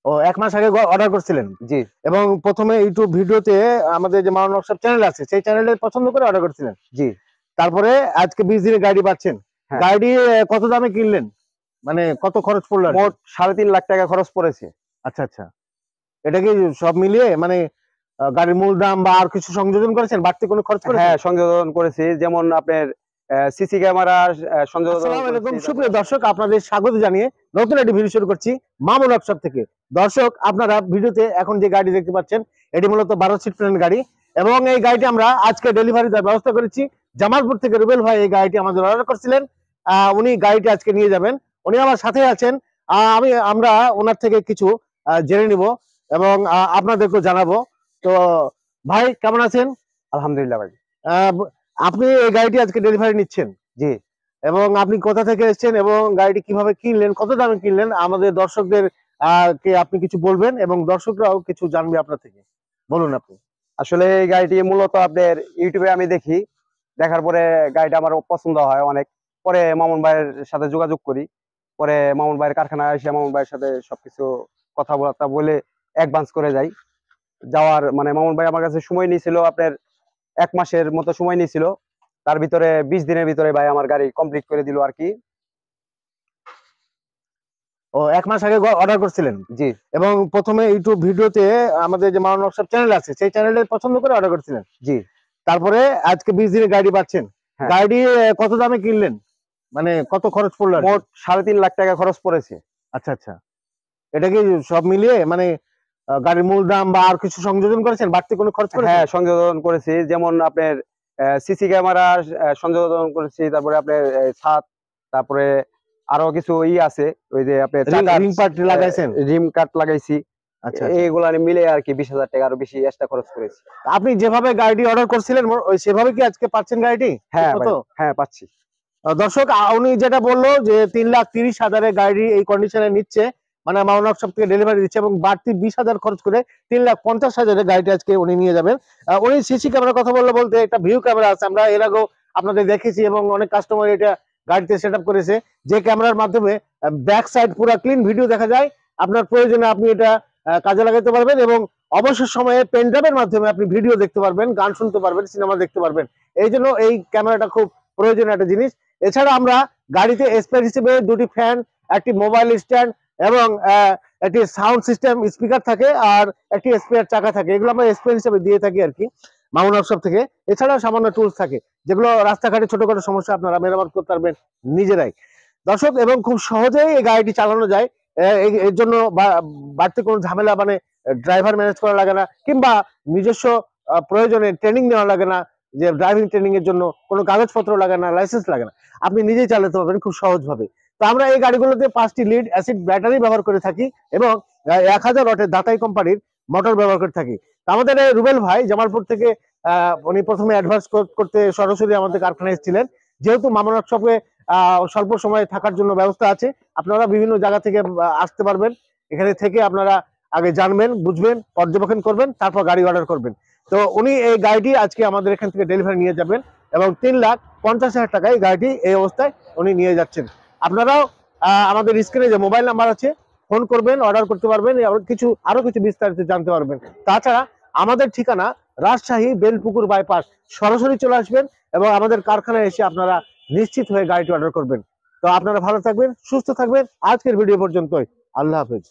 ও 1 মাস আগে অর্ডার করছিলেন। জি এবং প্রথমে ইউটিউব ভিডিওতে আমাদের যে মাওনা ওয়ার্কশপ চ্যানেল আছে সেই চ্যানেলে পছন্দ করে অর্ডার করছিলেন। জি। তারপরে আজকে 20 দিনে গাড়ি পাচ্ছেন। হ্যাঁ, গাড়ি কত দামে কিনলেন? মানে কত খরচ পড়লো আরকি? মোট 3.5 লাখ টাকা খরচ পড়েছে। আচ্ছা, আচ্ছা। এটা কি সব মিলিয়ে মানে গাড়ির মূল দাম বা আর কিছু সংযোজন করেছেন? বাড়তি কোনো খরচ করেছেন? হ্যাঁ, সংযোজন করেছি। যেমন আপনার সিসি ক্যামেরা সংযোজন আসসালামু করেছি। আলাইকুম তারপর সুপ্রিয় দর্শক, আপনাদের স্বাগত জানিয়ে নতুন একটি ভিডিও শুরু করছি মামুন ওয়ার্কশপ থেকে। দর্শক, আপনারা ভিডিওতে এখন যে গাড়ি দেখতে পাচ্ছেন এটি মূলত 12 সিট প্লেন গাড়ি এবং এই গাড়িটি আমরা আজকে ডেলিভারি দেওয়ার ব্যবস্থা করেছি। জামালপুর থেকে রুবেল ভাই এই গাড়িটি আমাদের অর্ডার করছিলেন। উনি গাড়িটি আজকে নিয়ে যাবেন। উনি আমার সাথে আছেন। আমরা ওনার থেকে কিছু জেনে নিব এবং আপনাদেরকে জানাবো। তো ভাই কেমন আছেন? আলহামদুলিল্লাহ ভাই। আহ, আপনি এই গাড়িটি আজকে ডেলিভারি নিচ্ছেন জি। এবং আপনি কোথা থেকে এসেছেন এবং গাড়িটি কিভাবে কিনলেন, কত দামে কিনলেন, আমাদের দর্শকদের কে আপনি কিছু বলবেন এবং দর্শকরাও কিছু জানবে আপনার থেকে। বলুন আপনি। আসলে এই গাড়িটি মূলত আপনার ইউটিউবে আমি দেখি। দেখার পরে গাড়িটা আমার পছন্দ হয় অনেক। পরে মামুন ভাইয়ের সাথে যোগাযোগ করি। পরে মামুন ভাইয়ের কারখানায় এসে মামুন ভাইয়ের সাথে সবকিছু কথাবার্তা বলে অ্যাডভান্স করে যাই। যাওয়ার মানে মামুন ভাই আমার কাছে সময় নিয়েছিল আপনার 1 মাসের মতো সময় নিয়েছিল। তার ভিতরে 20 দিনের ভিতরে ভাই আমার গাড়ি কমপ্লিট করে দিল আর কি। ও 1 মাস আগে অর্ডার করছিলেন জি এবং প্রথমে ইউটিউব ভিডিওতে আমাদের যে মাওনা ওয়ার্কশপ চ্যানেল আছে সেই চ্যানেলে পছন্দ করে অর্ডার করছিলেন। জি। তারপরে আজকে 20 দিনে গাড়ি পাচ্ছেন। হ্যাঁ, গাড়ি কত দামে কিনলেন? মানে কত খরচ পড়লো আর কি? মোট 3.5 লাখ টাকা খরচ পড়েছে। আচ্ছা, আচ্ছা। এটা কি সব মিলিয়ে মানে গাড়ির মূল দাম বা আর কিছু সংযোজন করেছেন? বাড়তি কোনো খরচ করেছেন? হ্যাঁ, সংযোজন করেছি। যেমন আপনার সিসি ক্যামেরা সংযোজন করেছি। তারপরে আপনার ছাদ, তারপরে আরো কিছু আছে। ওই যে আপনার চাকার রিং পার্ট লাগাইছেন? রিম কাট লাগাইছি। আচ্ছা, আচ্ছা। এইগুলা মিলে আর কি 20,000 টাকা আরো বেশি এক্সট্রা খরচ করেছি। আপনি যেভাবে গাড়িটি অর্ডার করছিলেন ওই সেভাবে কি আজকে পাচ্ছেন গাড়িটি ঠিক হ্যাঁ মতো? ভাই, হ্যাঁ পাচ্ছি। দর্শক, উনি যেটা বললো যে 3,30,000 গাড়ি এই কন্ডিশনে নিচ্ছে, মানে মাওনা ওয়ার্কশপ থেকে ডেলিভারি দিচ্ছে এবং বাড়তি 20,000 খরচ করে 3,50,000 গাড়িটি আজকে উনি নিয়ে যাবেন। উনি সিসি ক্যামেরার কথা বললো বলতে একটা ভিউ ক্যামেরা আছে, আমরা এর আগেও আপনাদের দেখেছি এবং অনেক কাস্টমার এটা গাড়িতে সেট আপ করেছে, যে ক্যামেরার মাধ্যমে ব্যাক সাইড পুরো ক্লিন ভিডিও দেখা যায়। আপনার প্রয়োজনে আপনি এটা কাজে লাগাতে পারবেন এবং অবসর সময়ে পেন ড্রাইভের মাধ্যমে আপনি ভিডিও দেখতে পারবেন, গান শুনতে পারবেন, সিনেমা দেখতে পারবেন। এই জন্য এই ক্যামেরাটা খুব প্রয়োজনীয় একটা জিনিস। এছাড়া আমরা গাড়িতে স্পেয়ার হিসেবে 2টি ফ্যান, একটি মোবাইল স্ট্যান্ড এবং একটি সাউন্ড সিস্টেম স্পিকার থাকে আর একটি স্পেয়ার চাকা থাকে, এগুলো আমরা স্পেয়ার হিসেবে দিয়ে থাকি আর কি মামুন ওয়ার্কশপ থেকে। এছাড়াও সামান্য টুলস থাকে যেগুলো রাস্তাঘাটে ছোটখাটো সমস্যা আপনারা মেরামত করতে পারবেন নিজেরাই। দর্শক, এবং খুব সহজেই এই গাড়িটি চালানো যায়। এর জন্য বাড়তি কোনো ঝামেলা মানে ড্রাইভার ম্যানেজ করা লাগে না কিংবা নিজস্ব প্রয়োজনে ট্রেনিং নেওয়া লাগে না, যে ড্রাইভিং ট্রেনিং এর জন্য কোনো কাগজপত্র লাগে না, লাইসেন্স লাগে না, আপনি নিজেই চালাতে পারবেন খুব সহজভাবে। তো আমরা এই গাড়িগুলোতে 5টি লিড অ্যাসিড ব্যাটারি ব্যবহার করে থাকি এবং 1000 ওয়াটের দাতাই কোম্পানির মোটর ব্যবহার করে থাকি। তো আমাদের এই রুবেল ভাই জামালপুর থেকে উনি প্রথমে অ্যাডভান্স করতে সরাসরি আমাদের কারখানায় এসেছিলেন। যেহেতু মামুন ওয়ার্কশপে স্বল্প সময়ে থাকার জন্য ব্যবস্থা আছে, আপনারা বিভিন্ন জায়গা থেকে আসতে পারবেন। এখানে থেকে আপনারা আগে জানবেন, বুঝবেন, পর্যবেক্ষণ করবেন, তারপর গাড়ি অর্ডার করবেন। তো উনি এই গাড়িটি আজকে আমাদের এখান থেকে ডেলিভারি নিয়ে যাবেন এবং 3,50,000 টাকায় গাড়িটি এই অবস্থায় উনি নিয়ে যাচ্ছেন। আপনারাও আমাদের স্ক্রিনে যে মোবাইল নাম্বার আছে ফোন করবেন, অর্ডার করতে পারবেন, আরো কিছু বিস্তারিত জানতে পারবেন। তাছাড়া আমাদের ঠিকানা রাজশাহী বেলপুকুর বাইপাস, সরাসরি চলে আসবেন এবং আমাদের কারখানায় এসে আপনারা নিশ্চিত হয়ে গাড়িটি অর্ডার করবেন। তো আপনারা ভালো থাকবেন, সুস্থ থাকবেন। আজকের ভিডিও পর্যন্তই। আল্লাহ হাফেজ।